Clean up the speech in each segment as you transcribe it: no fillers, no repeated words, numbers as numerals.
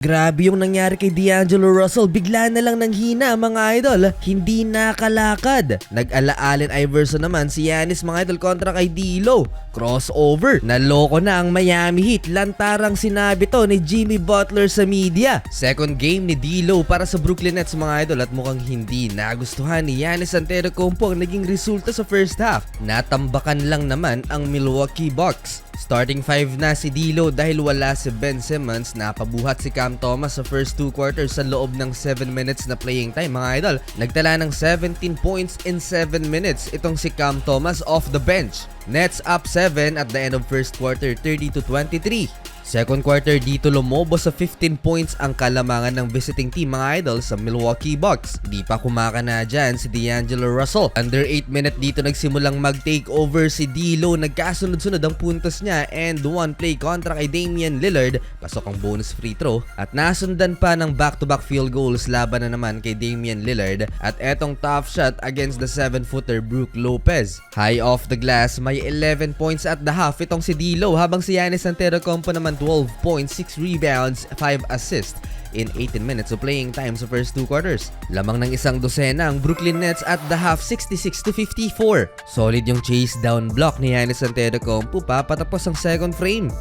Grabe yung nangyari kay D'Angelo Russell, bigla na lang nanghina mga idol, hindi nakalakad. Nag-ala-Allen Iverson naman si Giannis mga idol kontra kay D'Lo. Crossover, naloko na ang Miami Heat, lantarang sinabi to ni Jimmy Butler sa media. Second game ni D'Lo para sa Brooklyn Nets mga idol at mukhang hindi nagustuhan ni Giannis Antetokounmpo ang naging resulta sa first half. Natambakan lang naman ang Milwaukee Bucks. Starting 5 na si D'Lo dahil wala si Ben Simmons, napabuhat si Cam Thomas sa first 2 quarters sa loob ng 7 minutes na playing time mga idol. Nagtala ng 17 points in 7 minutes itong si Cam Thomas off the bench. Nets up 7 at the end of first quarter, 30-23. Second quarter dito lumobo sa 15 points ang kalamangan ng visiting team mga idol sa Milwaukee Bucks. Di pa kumakana dyan si D'Angelo Russell. Under 8 minute dito nagsimulang mag-take over si D'Lo. Nagkasunod-sunod ang puntos niya and one play kontra kay Damian Lillard. Pasok ang bonus free throw at nasundan pa ng back-to-back field goals laban na naman kay Damian Lillard. At etong tough shot against the 7-footer Brook Lopez. High off the glass, may 11 points at the half itong si D'Lo habang si Giannis Antetokounmpo naman 12 points, 6 rebounds, 5 assists in 18 minutes of playing time sa first 2 quarters. Lamang ng isang dosena ang Brooklyn Nets at the half, 66-54. Solid yung chase down block ni Giannis Antetokounmpo pa patapos ang second frame.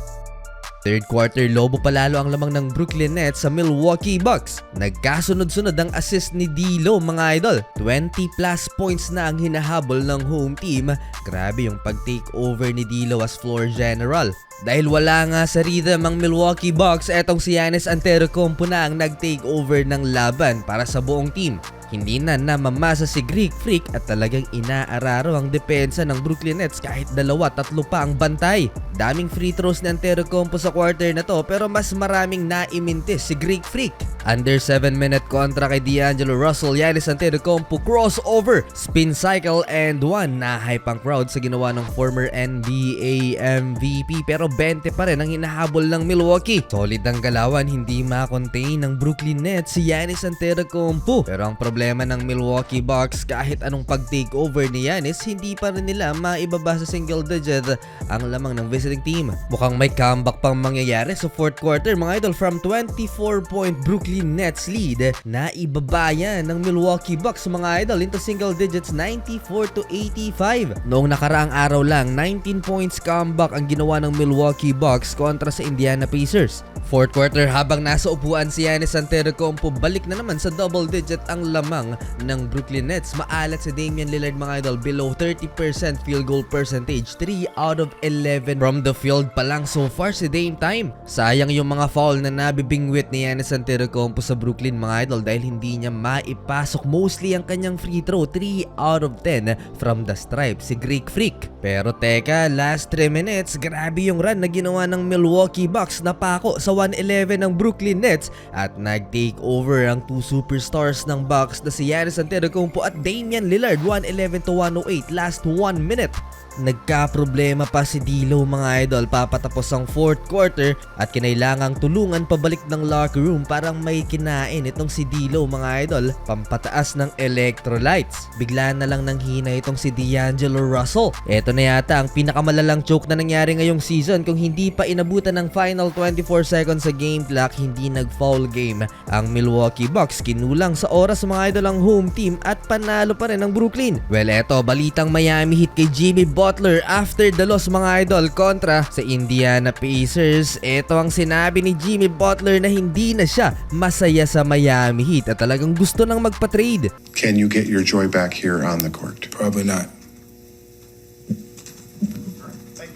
Third quarter, lobo palalo ang lamang ng Brooklyn Nets sa Milwaukee Bucks. Nagkasunod-sunod ang assist ni D'Lo mga idol. 20 plus points na ang hinahabol ng home team. Grabe yung pag-take over ni D'Lo as floor general. Dahil wala nga sa rhythm ang Milwaukee Bucks, etong si Giannis Antetokounmpo na ang nag-take over ng laban para sa buong team. Hindi na namamasa si Greek Freak at talagang inaararo ang depensa ng Brooklyn Nets kahit 2-3 pa ang bantay. Daming free throws ni Antetokounmpo sa quarter na to pero mas maraming naimintis si Greek Freak. Under 7 minute kontra kay D'Angelo Russell, Giannis Antetokounmpo crossover, spin cycle and one. Na-hype ang crowd sa ginawa ng former NBA MVP pero 20 pa rin ang hinahabol ng Milwaukee. Solid ang galawan, hindi ma-contain ng Brooklyn Nets si Giannis Antetokounmpo. Pero ang problema ng Milwaukee Bucks, kahit anong pag-take over ni Giannis, hindi pa rin nila maibaba sa single digit ang lamang ng visiting team. Mukhang may comeback pang mangyayari sa fourth quarter mga idol. From 24-point Brooklyn Nets lead, naibaba yan ng Milwaukee Bucks mga idol into single digits, 94-85. Noong nakaraang araw lang, 19 points comeback ang ginawa ng Milwaukee Bucks kontra sa Indiana Pacers. Fourth quarter, habang nasa upuan si Giannis Antetokounmpo, balik na naman sa double digit ang lamang ng Brooklyn Nets. Maalat si Damian Lillard mga idol, below 30% field goal percentage, 3 out of 11 from the field pa lang so far si Dame time. Sayang yung mga foul na nabibingwit ni Giannis Antetokounmpo sa Brooklyn mga idol dahil hindi niya maipasok mostly ang kanyang free throw, 3 out of 10 from the stripe si Greek Freak. Pero teka, last 3 minutes, grabe yung run na ginawa ng Milwaukee Bucks, napako sa 111 ng Brooklyn Nets at nag-take over ang 2 superstars ng Bucks na si Giannis Antetokounmpo at Damian Lillard, 111-108 last 1 minute. Nagka-problema pa si D'Lo mga idol papatapos ang fourth quarter at kinailangang tulungan pabalik ng locker room. Parang may kinain itong si D'Lo mga idol, pampataas ng electrolytes. Bigla na lang nang hina itong si D'Angelo Russell. Ito na yata ang pinakamalalang choke na nangyari ngayong season. Kung hindi pa inabutan ng final 24 seconds sa game clock, hindi nag-foul game ang Milwaukee Bucks. Kinulang sa oras mga idol ang home team at panalo pa rin ang Brooklyn. Well, eto, balitang Miami Heat kay Jimmy Butler after the loss mga idol kontra sa Indiana Pacers. Ito ang sinabi ni Jimmy Butler na hindi na siya masaya sa Miami Heat at talagang gusto nang magpa-trade. Can you get your joy back here on the court? Probably not.